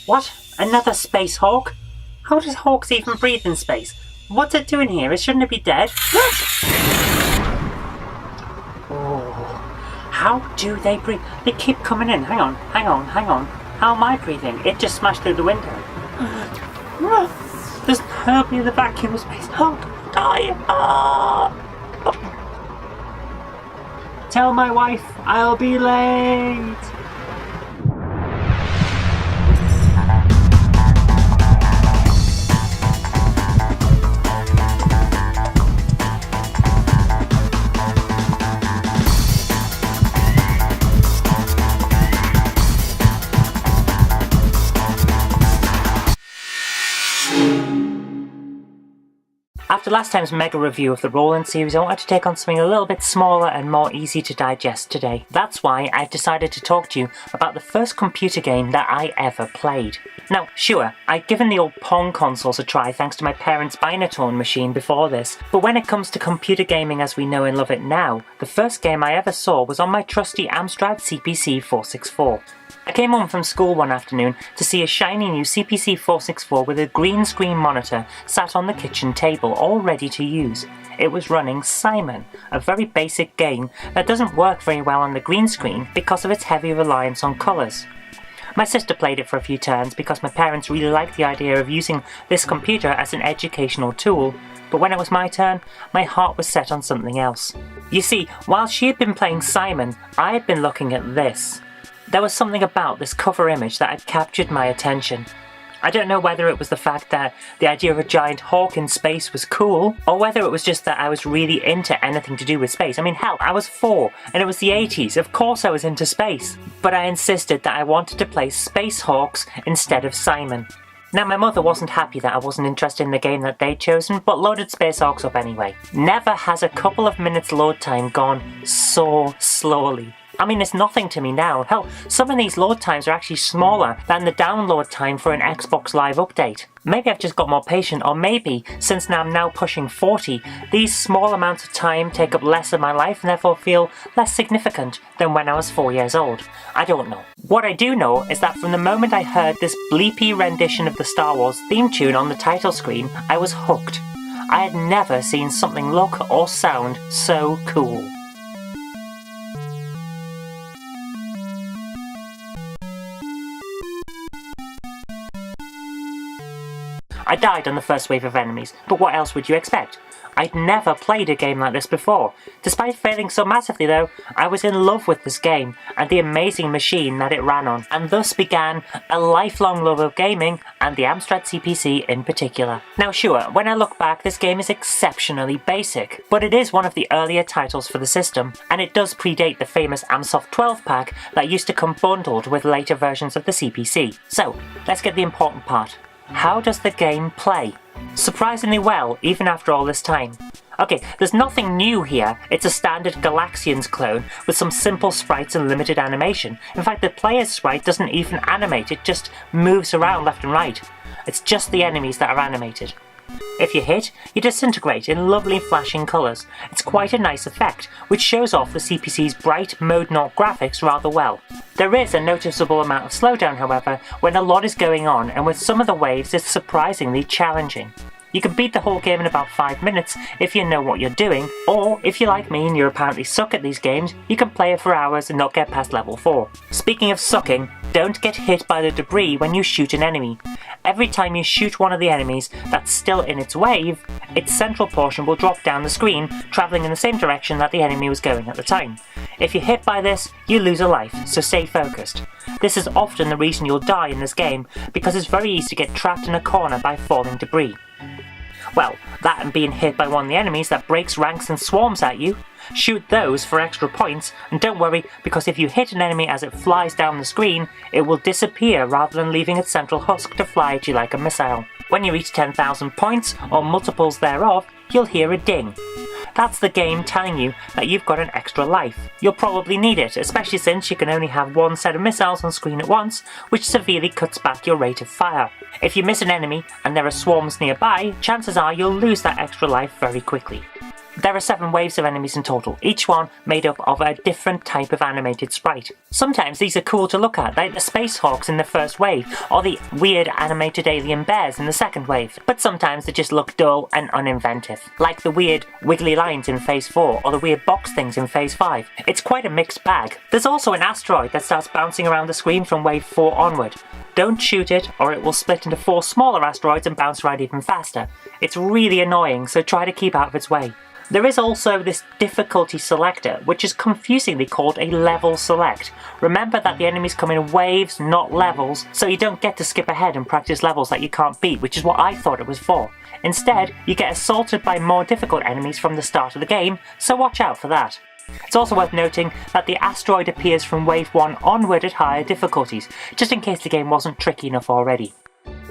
What? Another space hawk? How does hawks even breathe in space? What's it doing here? Shouldn't it be dead? Oh, how do they breathe? They keep coming in. Hang on. How am I breathing? It just smashed through the window. There's hardly the vacuum of space. Help! Die! Tell my wife I'll be late! After last time's mega review of the Roland series, I wanted to take on something a little bit smaller and more easy to digest today. That's why I've decided to talk to you about the first computer game that I ever played. Now, sure, I'd given the old Pong consoles a try thanks to my parents' Binatone machine before this, but when it comes to computer gaming as we know and love it now, the first game I ever saw was on my trusty Amstrad CPC 464. I came home from school one afternoon to see a shiny new CPC 464 with a green screen monitor sat on the kitchen table, all ready to use. It was running Simon, a very basic game that doesn't work very well on the green screen because of its heavy reliance on colours. My sister played it for a few turns because my parents really liked the idea of using this computer as an educational tool, but when it was my turn, my heart was set on something else. You see, while she had been playing Simon, I had been looking at this. There was something about this cover image that had captured my attention. I don't know whether it was the fact that the idea of a giant hawk in space was cool, or whether it was just that I was really into anything to do with space. I mean, hell, I was 4, and it was the 80s, of course I was into space. But I insisted that I wanted to play Space Hawks instead of Simon. Now, my mother wasn't happy that I wasn't interested in the game that they'd chosen, but loaded Space Hawks up anyway. Never has a couple of minutes load time gone so slowly. I mean, it's nothing to me now. Hell, some of these load times are actually smaller than the download time for an Xbox Live update. Maybe I've just got more patient, or maybe, since I'm now pushing 40, these small amounts of time take up less of my life and therefore feel less significant than when I was 4 years old. I don't know. What I do know is that from the moment I heard this bleepy rendition of the Star Wars theme tune on the title screen, I was hooked. I had never seen something look or sound so cool. I died on the first wave of enemies, but what else would you expect? I'd never played a game like this before. Despite failing so massively though, I was in love with this game and the amazing machine that it ran on, and thus began a lifelong love of gaming and the Amstrad CPC in particular. Now sure, when I look back, this game is exceptionally basic, but it is one of the earlier titles for the system, and it does predate the famous Amsoft 12-pack that used to come bundled with later versions of the CPC. So, let's get the important part. How does the game play? Surprisingly well, even after all this time. Okay, there's nothing new here. It's a standard Galaxians clone with some simple sprites and limited animation. In fact, the player's sprite doesn't even animate, it just moves around left and right. It's just the enemies that are animated. If you hit, you disintegrate in lovely flashing colours. It's quite a nice effect, which shows off the CPC's bright Mode 0 graphics rather well. There is a noticeable amount of slowdown, however, when a lot is going on, and with some of the waves it's surprisingly challenging. You can beat the whole game in about 5 minutes if you know what you're doing, or if you're like me and you apparently suck at these games, you can play it for hours and not get past level 4. Speaking of sucking, don't get hit by the debris when you shoot an enemy. Every time you shoot one of the enemies that's still in its wave, its central portion will drop down the screen, travelling in the same direction that the enemy was going at the time. If you're hit by this, you lose a life, so stay focused. This is often the reason you'll die in this game, because it's very easy to get trapped in a corner by falling debris. Well, that and being hit by one of the enemies that breaks ranks and swarms at you. Shoot those for extra points, and don't worry, because if you hit an enemy as it flies down the screen, it will disappear rather than leaving its central husk to fly at you like a missile. When you reach 10,000 points, or multiples thereof, you'll hear a ding. That's the game telling you that you've got an extra life. You'll probably need it, especially since you can only have one set of missiles on screen at once, which severely cuts back your rate of fire. If you miss an enemy and there are swarms nearby, chances are you'll lose that extra life very quickly. There are 7 waves of enemies in total, each one made up of a different type of animated sprite. Sometimes these are cool to look at, like the Space Hawks in the first wave, or the weird animated alien bears in the second wave, but sometimes they just look dull and uninventive, like the weird wiggly lines in Phase 4, or the weird box things in Phase 5. It's quite a mixed bag. There's also an asteroid that starts bouncing around the screen from Wave 4 onward. Don't shoot it, or it will split into 4 smaller asteroids and bounce around even faster. It's really annoying, so try to keep out of its way. There is also this difficulty selector, which is confusingly called a level select. Remember that the enemies come in waves, not levels, so you don't get to skip ahead and practice levels that you can't beat, which is what I thought it was for. Instead, you get assaulted by more difficult enemies from the start of the game, so watch out for that. It's also worth noting that the asteroid appears from Wave 1 onward at higher difficulties, just in case the game wasn't tricky enough already.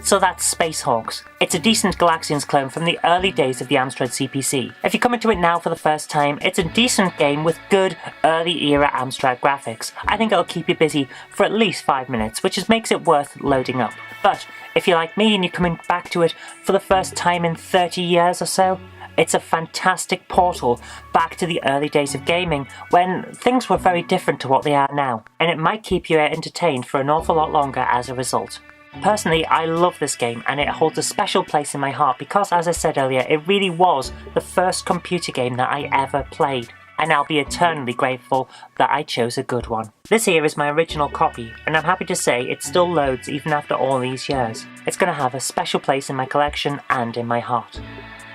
So that's Space Hawks. It's a decent Galaxians clone from the early days of the Amstrad CPC. If you come into it now for the first time, it's a decent game with good early era Amstrad graphics. I think it'll keep you busy for at least 5 minutes, which makes it worth loading up. But if you're like me and you're coming back to it for the first time in 30 years or so, it's a fantastic portal back to the early days of gaming when things were very different to what they are now, and it might keep you entertained for an awful lot longer as a result. Personally, I love this game and it holds a special place in my heart because, as I said earlier, it really was the first computer game that I ever played, and I'll be eternally grateful that I chose a good one. This here is my original copy, and I'm happy to say it still loads even after all these years. It's going to have a special place in my collection and in my heart.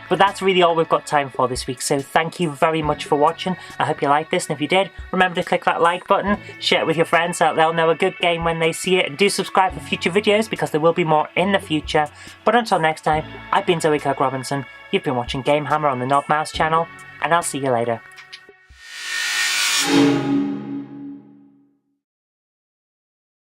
But that's really all we've got time for this week, so thank you very much for watching. I hope you liked this, and if you did, remember to click that like button, share it with your friends so that they'll know a good game when they see it, and do subscribe for future videos because there will be more in the future. But until next time, I've been Kirk-Robinson, you've been watching GameHammer on the Knob Mouse channel, and I'll see you later.